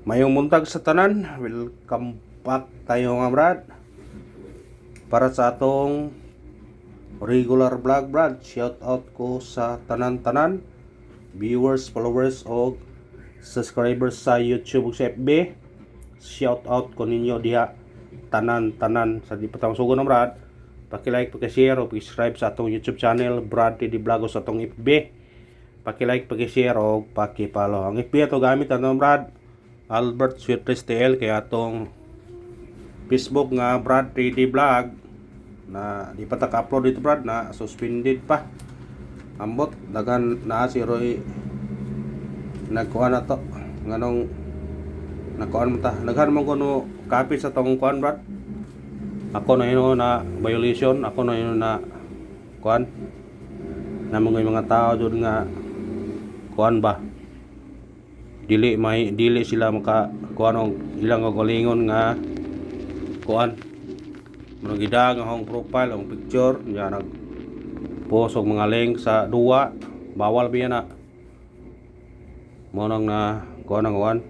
Mayong muntag sa tanan, welcome back tayo nga brad. Para sa atong regular vlog brad, shout out ko sa tanan-tanan, viewers, followers o subscribers sa YouTube ug sa FB. Shout out ko ninyo diha tanan-tanan sa di patang sugo na brad. Paki-like, paki-share o paki-subscribe sa atong YouTube channel Brad TD Vlog sa atong FB. Paki-like, paki-share o paki-follow. Ang FB ato gamit ano brad, Albert Sweetris TL, kaya atong Facebook nga Brad 3D Vlog na di pa taka-upload dito brad, na suspended pa. Ambot dagan na si Roy nagkuha na to nganong nakuan mo ta, naghan mo kuno copy sa tong kuan brad. Ako na yun na violation, ako na yun na kuan na mga tao jud nga kuan ba, dili sila maka kuan og ilang kagalingon nga kuan murag gidang ang profile ang picture nya nag post og mga link sa duwa, bawal biya na mo nang na kuan ang kuan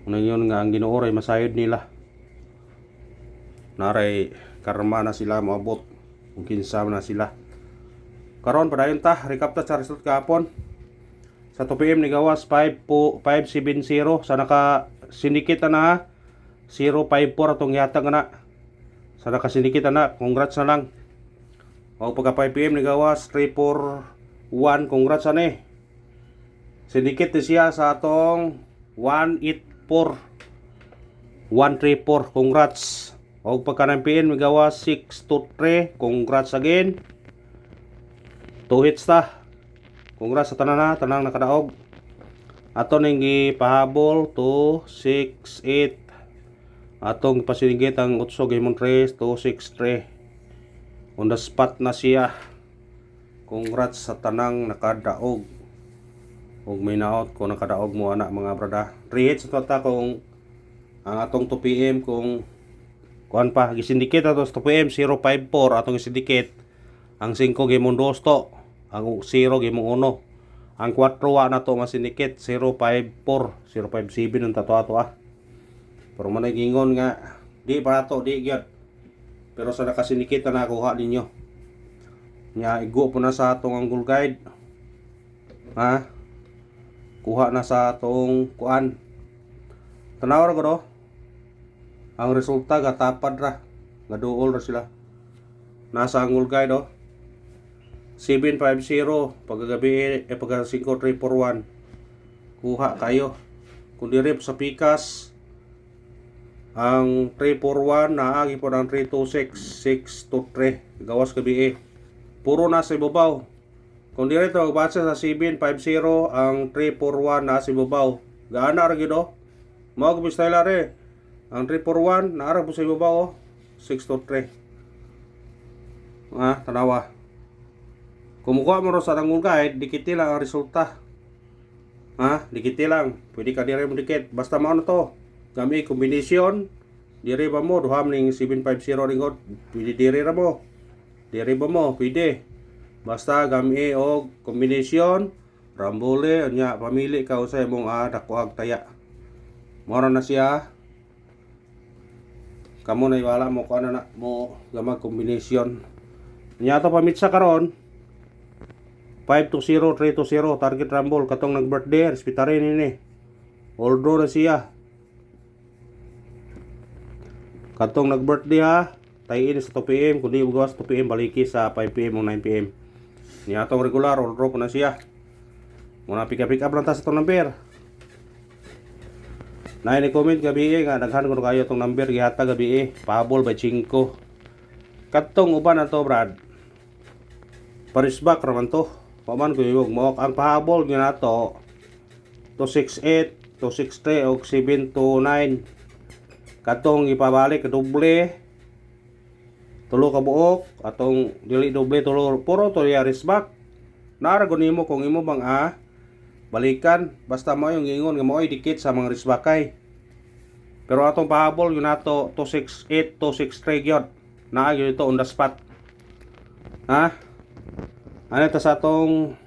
mo yun nga ang Ginoo ray masayod nila, naray karma na sila maabot kung kinsa na sila. Karon padayon ta recap ta sa result kahapon. Sa 2 PM ni gawas 570 sa naka sindikit na 054 atong yatag na. Sa naka sindikit na, congrats na lang. O pagka 5 PM ni gawas 341, congrats ani. Sindikit ni siya sa atong 184 134, congrats. O pagka 9 PM ni gawas 623, congrats again. 2 hits ta. Congrats sa tanang nakadaog. Ato ning gipahabol 268. Atong pasinigit ang 8 Gamon 3 263. On the spot na siya. Congrats sa tanang nakadaog. Ug may naot ko nakadaog mo ana mga brada. 3 hits ta kung ang atong 2 PM kung kuan pa gisindikit ato sa 2 PM 054 atong gisindikit. Ang 5 Gamon 2 to. Ang 0 gimong 1. Ang 4 wa na to masindikit 054, 057 ang tato ato Pero manay gingon nga di pa to di gyud. Pero sa nakasindikit na nakuha ninyo. Nya igo po na sa atong Angle Guide. Kuha na sa atong kuan. Tanaw ra ko. Ang resulta gatapad ra. Gaduol ra sila. Nasa Angle Guide 750 paggabi pagka 5341 kuha kayo. Kung direp sa pikas ang 341 naagi po ng 326 623 gawas gabi puro na sa ibabaw. Kung direp magbasa sa 750 ang 341 na sa ibabaw, gaana ra gyud mao gyud style are. Ang 341 naara po sa ibabaw 623 tanawa. Kumukuha mo ro sa Angle Guide, dikit lang ang resulta. Dikit lang. Pwede ka dire mo dikit. Basta mao na to. Gami kombinasyon. Dire ba mo duham ning 750 ringot. Pwede dire ra mo. Dire ba mo? Pwede. Basta gami og kombinasyon, rambole nya pamili ka usay mong dakuhag taya. Mao na siya. Kamo na wala mo ko na mo gamag kombinasyon. Nya to pamitsa karon 520 320 target rumble katong nag-birthday respetarin ini. All draw na siya. Katong nag-birthday tayin sa 2 PM kundi gawas 2 PM baliki sa 5 PM o 9 PM. Ni atong regular all draw po na siya. Muna pick up lang ta sa tong number. Na ni comment gabi nga daghan ko kayo tong number gihata gabi pahabol by 5. Katong uban ato brad. Parisbak raman to. Paman ko yung mo ang pahabol gyud nato 268, 263 og 729. Katong ipabalik doble tulo ka buok atong dili doble tulo puro to risbak. Nara gud nimo kung imo bang balikan basta mo yung ingon nga mo'y dikit sa mga risbakay. Pero atong pahabol yun nato 268, 263 gyud. Naa gyud ito on the spot. Ano ito sa atong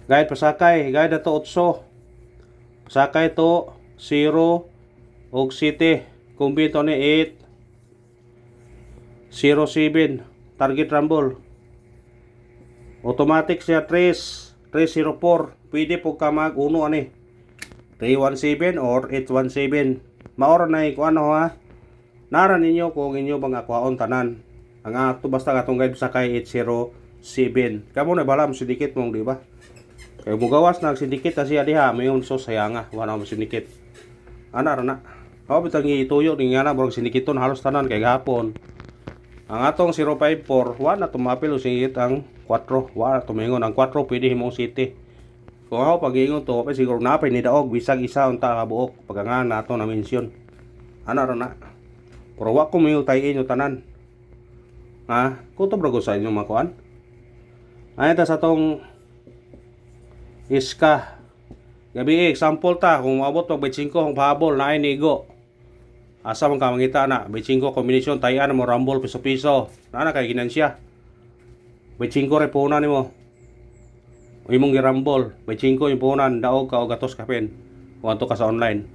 guide pasakay, guide na to 8. Pasakay to 0 ug 7. Kumbito ni 8 0 7 target rumble. Automatic siya 304. Pwede po ka mag uno ani 317 or 817. Maoro na ko ano ha. Nara ninyo kung inyo bang akuhaon tanan. Ang ato basta katong guide sa kay 807. Kamo na balam sindikit mong di ba? Kay mo gawas na sindikit ta siya diha mayon so sayanga wala mo sindikit. Ana ra na. Aw bitang ituyo ni nga na borong sindikiton halos tanan kay gahapon. Ang atong 054 wala tumapil singit ang 4. Wala tumingon ang 4 pwede himong city. Kung ako pag-iingon to, siguro napay ni daog bisag isa unta ka buok paganga nato na mensyon. Ana ra na. Pero wa ko mayo tay inyo tanan. Ha, kuto brago sa inyo makuan. Ay ta sa tong iska. Gabi example ta kung maabot pag 25 ang pahabol na ay nigo. Asa man ka mangita na 25 kombinasyon tayan mo rumble piso-piso. Na kay ginansya. 25 repona nimo. Imong girambol, 25 yung punan, daog ka o gatos kapin. Kung ato ka sa online.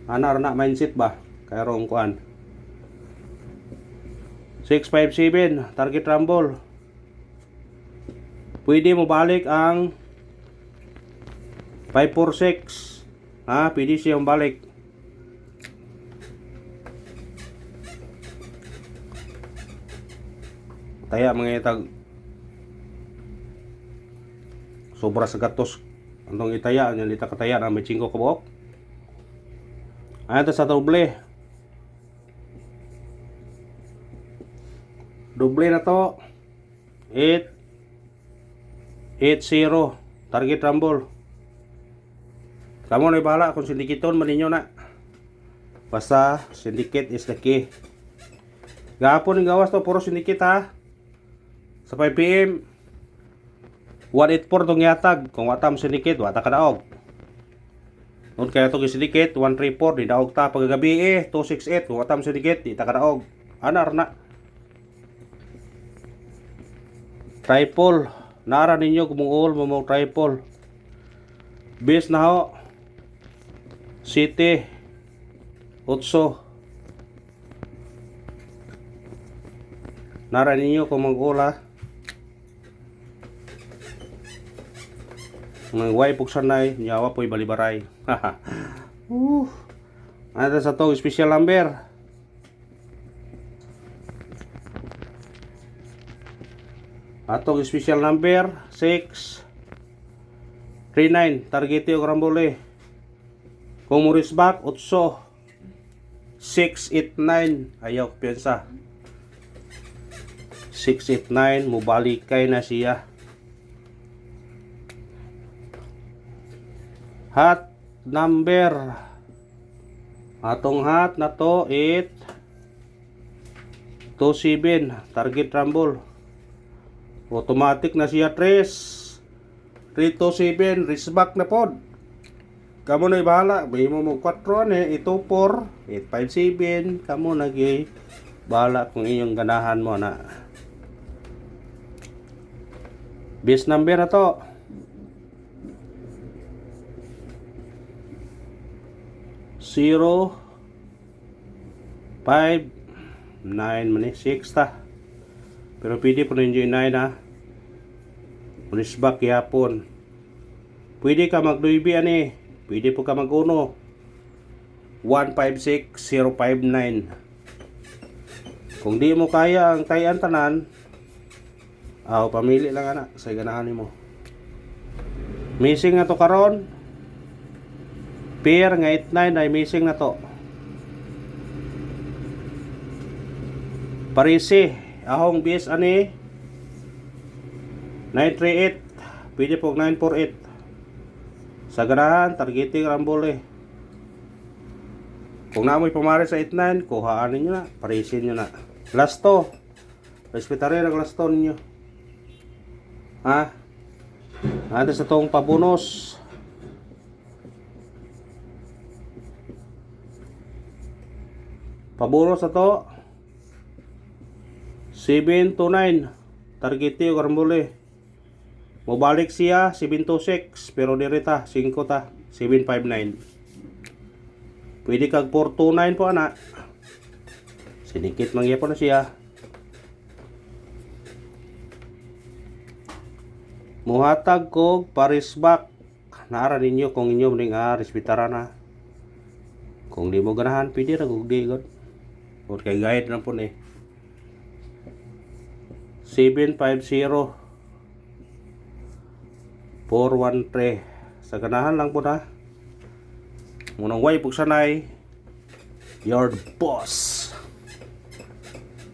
Ana na mindset ba? Kaya rong kuan. 657 target rumble. Pwede mo balik ang 546. Ha, pwede siyang balik. Taya mga itag sobra sa gatos antong itaya nya lita kataya na may 5 ka buok. Ayan sa doble na to 880 target rumble. Kamo na bahala kung sindikiton man ninyo na basta syndicate is the key. Gahapon ng gawas to puro syndicate ha. Sa 5 PM 184 tong yatag kung watam sinikit wata ka daog. Nun kaya to sinikit 134 di daog ta paggabi 268 kung watam sinikit di ta ka daog. Anar na. Triple nara ninyo kumungol mo triple. Base na ho. City 8 nara ninyo kumungol ha. Mga way pugsanay, nyawa po'y balibaray. Ano sa to special number? Atong special number 639 target yung rambole. Kung muris back 8 689 ayaw piyansa 689 mubalik kay na siya. Hot number. Atong hot na to 827 target rumble. Automatic na siya 327 wristback na pod. Kamo na ibahala. May mo 4 ni 24 857 kamo na gi bahala kung inyong ganahan mo na. Base number na to 0 5 9 man 6 ta. Pero pwede po ninyo 9 ha. Wristback yapon. Pwede ka mag-2B ani. Pwede po ka mag-1 156 059. Kung di mo kaya ang tayan tanan, pamili lang ana sa ganahan mo. Missing na to karon. Pair nga 89 ay missing na to. Parisi ahong bis ani 938 pwede po 948 sa ganahan targeting rambole. Kung naamoy pumari sa 89 kuhaan ninyo na parisin nyo na. Last to respetare ang last to ninyo ha. Natin sa tong pabunos na to 729 target yung karambole. Mobalik siya 726 pero direta 5 ta 759. Pwede kag 429 po ana. Sinikit man gyapon na siya. Muhatag kog parisbak. Naara ninyo kung inyo ning respetara na. Kung di mo ganahan, pwede ra kog di god. Or kay guide lang po ni. 750 413 sa ganahan lang po na. Munang way pugsanay. Your boss.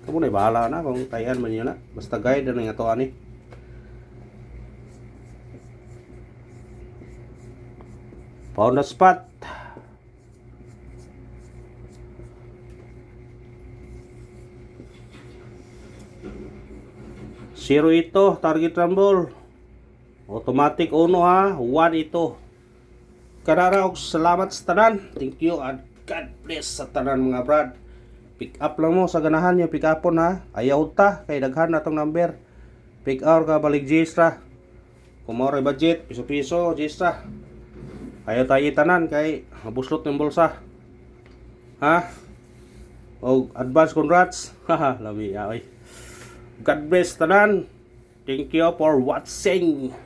Kamu na bahala na kung tayan man yun na. Basta guide na nga to ani. Found the spot. Zero ito, target rumble. Automatic uno ha, 1 ito. Karara og salamat sa tanan. Thank you and God bless sa tanan mga brad. Pick up lang mo sa ganahan niya, pick upon ha. Ayaw ta, kay daghan na tong number. Pick out ka balik Gistra. Kung mauray budget, piso-piso, Gistra. Ayaw tayo tanan kay mabuslot ng bulsa. Ha? O advance congrats. Haha, lami ay. God bless tanan. Thank you for watching.